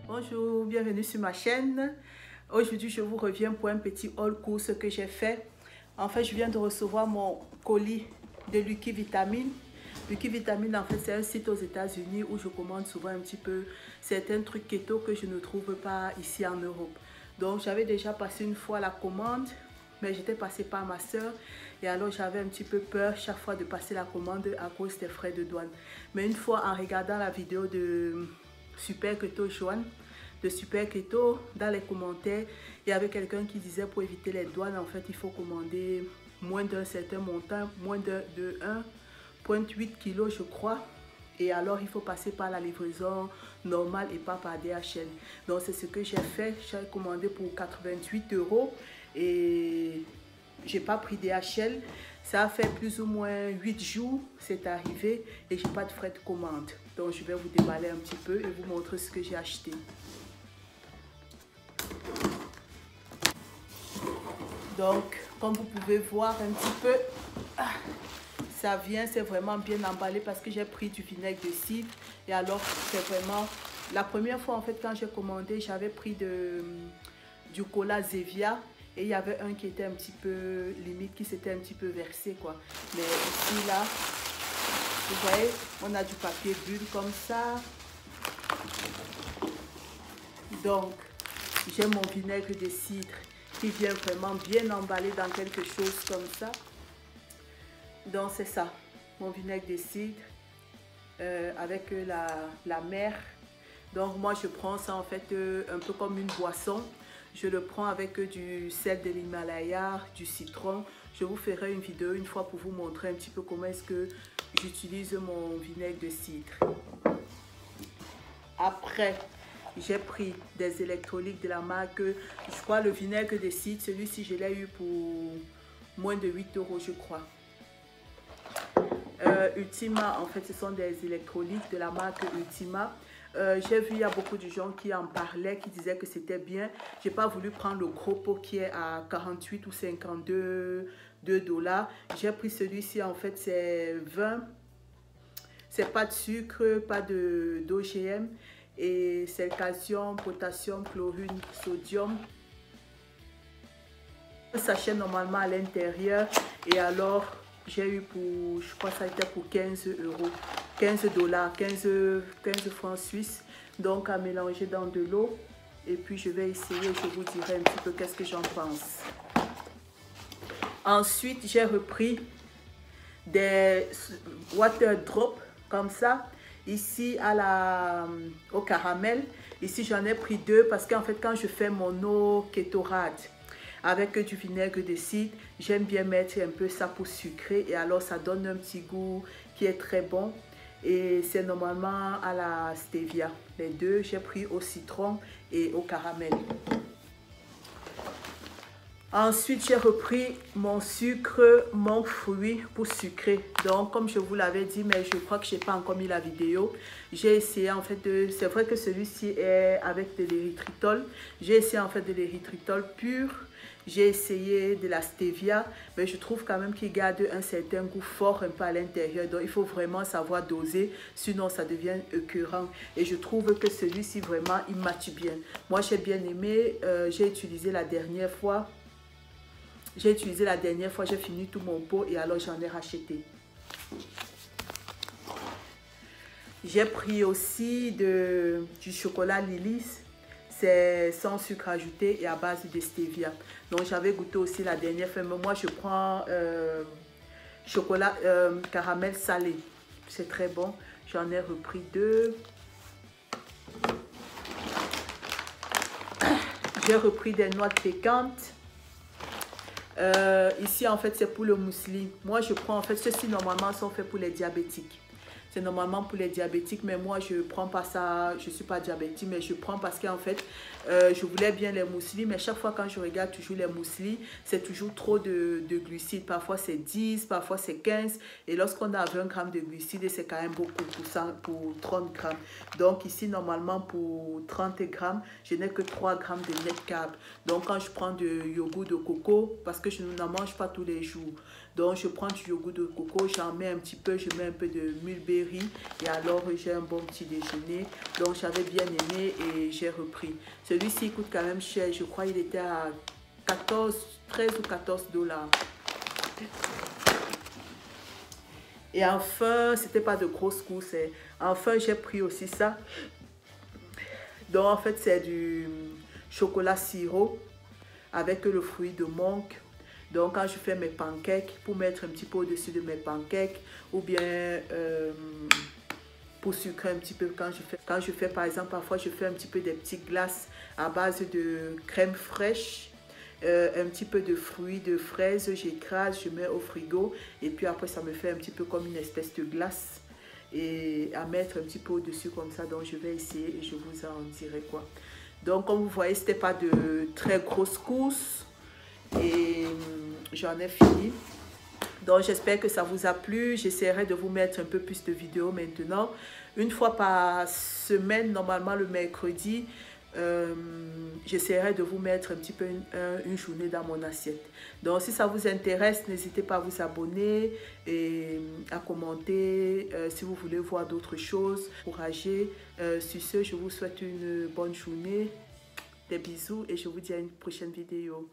Bonjour, bienvenue sur ma chaîne. Aujourd'hui, je vous reviens pour un petit haul course que j'ai fait. En fait, je viens de recevoir mon colis de Lucky Vitamine. Lucky Vitamine, en fait, c'est un site aux États-Unis où je commande souvent un petit peu certains trucs keto que je ne trouve pas ici en Europe. Donc, j'avais déjà passé une fois la commande, mais j'étais passée par ma soeur et alors j'avais un petit peu peur chaque fois de passer la commande à cause des frais de douane. Mais une fois en regardant la vidéo de Super Keto Joanne, de Super Keto, dans les commentaires, il y avait quelqu'un qui disait pour éviter les douanes, en fait, il faut commander moins d'un certain montant, moins de 1,8 kg, je crois. Et alors, il faut passer par la livraison normale et pas par DHL. Donc, c'est ce que j'ai fait. J'ai commandé pour 88 € et j'ai pas pris DHL. Ça a fait plus ou moins 8 jours, c'est arrivé et j'ai pas de frais de commande. Donc, je vais vous déballer un petit peu et vous montrer ce que j'ai acheté. Donc, comme vous pouvez voir un petit peu, ça vient, c'est vraiment bien emballé parce que j'ai pris du vinaigre de cidre. Et alors, c'est vraiment... La première fois, en fait, quand j'ai commandé, j'avais pris du cola Zevia. Et il y avait un qui était un petit peu limite, qui s'était un petit peu versé, quoi. Mais ici, là, vous voyez, on a du papier bulle comme ça. Donc, j'ai mon vinaigre de cidre qui vient vraiment bien emballé dans quelque chose comme ça. Donc, c'est ça, mon vinaigre de cidre avec la mer. Donc, moi, je prends ça en fait un peu comme une boisson. Je le prends avec du sel de l'Himalaya, du citron. Je vous ferai une vidéo une fois pour vous montrer un petit peu comment est-ce que j'utilise mon vinaigre de cidre. Après, j'ai pris des électrolytes de la marque, je crois le vinaigre de cidre, celui-ci je l'ai eu pour moins de 8 € je crois. Ultima, en fait ce sont des électrolytes de la marque Ultima. J'ai vu il y a beaucoup de gens qui en parlaient, qui disaient que c'était bien. J'ai pas voulu prendre le gros pot qui est à 48 ou 52 $. J'ai pris celui-ci, en fait c'est 20. C'est pas de sucre, pas d'OGM. Et c'est calcium, potassium, chlorure, sodium. Un sachet normalement à l'intérieur. Et alors, j'ai eu pour, je crois que ça a été pour 15 €. 15 $, 15 francs suisses. Donc, à mélanger dans de l'eau. Et puis, je vais essayer, je vous dirai un petit peu qu'est-ce que j'en pense. Ensuite, j'ai repris des water drops comme ça. Ici au caramel, ici j'en ai pris 2 parce qu'en fait quand je fais mon eau kétorade avec du vinaigre de cidre, j'aime bien mettre un peu ça pour sucrer et alors ça donne un petit goût qui est très bon et c'est normalement à la stevia. Les deux j'ai pris au citron et au caramel. Ensuite, j'ai repris mon sucre, mon fruit pour sucrer. Donc, comme je vous l'avais dit, mais je crois que je n'ai pas encore mis la vidéo. J'ai essayé en fait de... C'est vrai que celui-ci est avec de l'érythritol. J'ai essayé en fait de l'érythritol pur. J'ai essayé de la stevia, mais je trouve quand même qu'il garde un certain goût fort un peu à l'intérieur. Donc, il faut vraiment savoir doser, sinon ça devient écœurant. Et je trouve que celui-ci, vraiment, il matche bien. Moi, j'ai bien aimé. J'ai utilisé la dernière fois. J'ai fini tout mon pot et alors j'en ai racheté. J'ai pris aussi du chocolat Lilis. C'est sans sucre ajouté et à base de stevia. Donc j'avais goûté aussi la dernière fois. Mais moi je prends chocolat caramel salé. C'est très bon. J'en ai repris 2. J'ai repris des noix pécantes. Ici en fait c'est pour le muesli. Moi je prends en fait, ceux-ci normalement sont faits pour les diabétiques. C'est normalement pour les diabétiques, mais moi je prends pas ça, je suis pas diabétique, mais je prends parce qu'en fait je voulais bien les muesli, mais chaque fois quand je regarde toujours les muesli, c'est toujours trop de glucides. Parfois c'est 10, parfois c'est 15, et lorsqu'on a 20 grammes de glucides, c'est quand même beaucoup pour 30 grammes. Donc ici normalement pour 30 grammes, je n'ai que 3 grammes de net carb. Donc quand je prends du yogourt de coco, parce que je n'en mange pas tous les jours, Donc je prends du yogourt de coco, j'en mets un petit peu, je mets un peu de mulberry et alors j'ai un bon petit déjeuner. Donc j'avais bien aimé et j'ai repris. Celui-ci coûte quand même cher, je crois il était à 13 ou 14 dollars. Et enfin, c'était pas de grosses courses. Enfin, j'ai pris aussi ça. Donc en fait, c'est du chocolat sirop avec le fruit de mangue. Donc quand je fais mes pancakes, pour mettre un petit peu au-dessus de mes pancakes, ou bien pour sucrer un petit peu quand je fais par exemple, parfois je fais un petit peu des petites glaces à base de crème fraîche, un petit peu de fruits de fraises, j'écrase, je mets au frigo et puis après ça me fait un petit peu comme une espèce de glace et à mettre un petit peu au-dessus comme ça. Donc je vais essayer et je vous en dirai quoi. Donc comme vous voyez, c'était pas de très grosses courses et j'en ai fini. Donc j'espère que ça vous a plu. J'essaierai de vous mettre un peu plus de vidéos maintenant. Une fois par semaine, normalement le mercredi, j'essaierai de vous mettre un petit peu une journée dans mon assiette. Donc si ça vous intéresse, n'hésitez pas à vous abonner et à commenter si vous voulez voir d'autres choses. Encouragez. Sur ce, je vous souhaite une bonne journée. Des bisous et je vous dis à une prochaine vidéo.